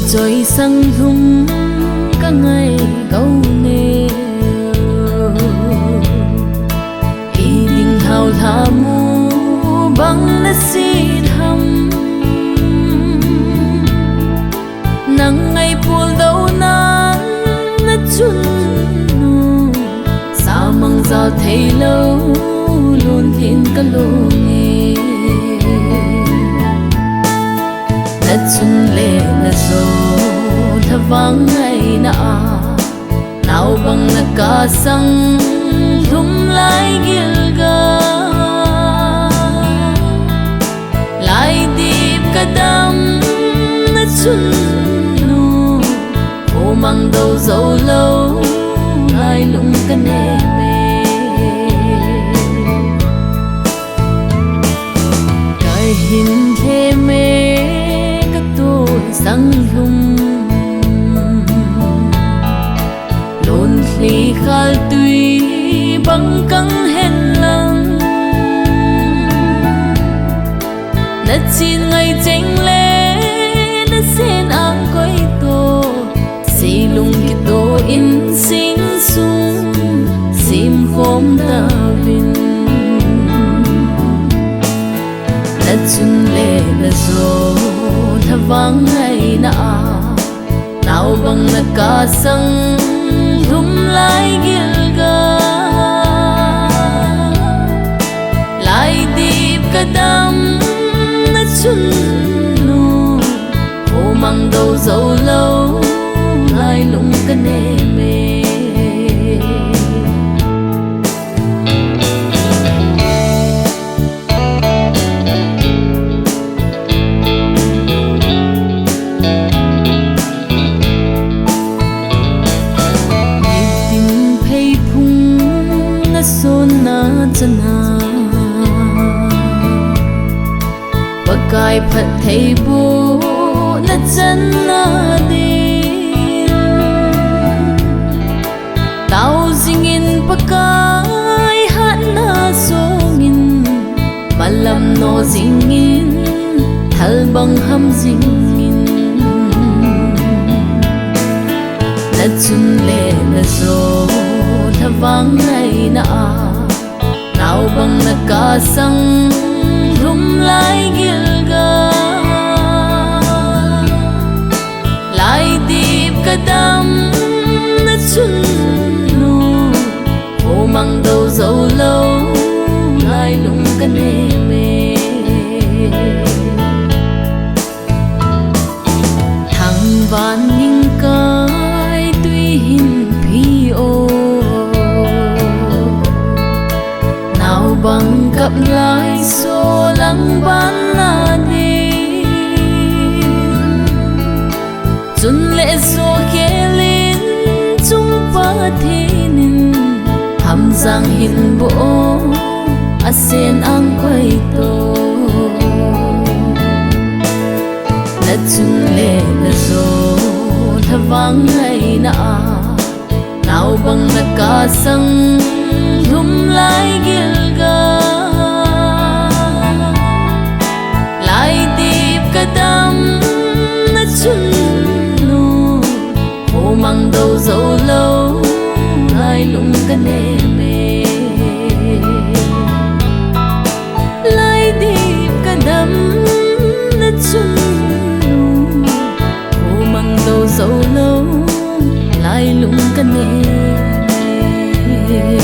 Rồi sang hùng cả ngày câu nề ý định hào thả mu bằng đất xịt hầm nắng ngày buồn đâu nắng nát chun nu sao mong giao thấy lâu luôn thiên cả lô nghề nát chun lệ nát dô thà vắng ngày na nào bằng na ca sang thum lại gilga lại điệp cả đam na chun nu ô mang đầu dấu lâu ai lung cả nề mê cái hình thế mê các tôi sang hùng lôn khi khal tuy bằng căng hèn lăng nát chín ngày tranh lệ nát sen ang quay tô si lung ki tô in sing sung sim khom ta vin nát chun lệ na zo tha vang ngày na nào bằng na ca sang thum lại gilga lại điệp cả đam na chun nu ô mang đầu dấu lâu ai lung cả nề mê chana pakai phat thei bu na chana din tau zingin pakai hat na songin malam no zingin thal bang ham zingin na chun le na zo tha vang ngày na nào bằng na ca sang thum lại gilga lại điệp cả đam na chun nu ô mang đầu dấu lâu ai lung cả nề mê thằng van ninh cái tuy hin phi ô bằng gặp lại số lăng ban na đi chun lệ số khe lên chung pa thinin ham giang hin bộ asen ang quay tô na chun lệ na zo tha vang ngày na nào bằng na ca sang thum lại gilga lại điệp cả đam na chun nu ô mang đầu dấu lâu ai lung cả nề mê lại điệp cả đam na chun nu ô mang đầu dấu lâu lại lung cả nề mê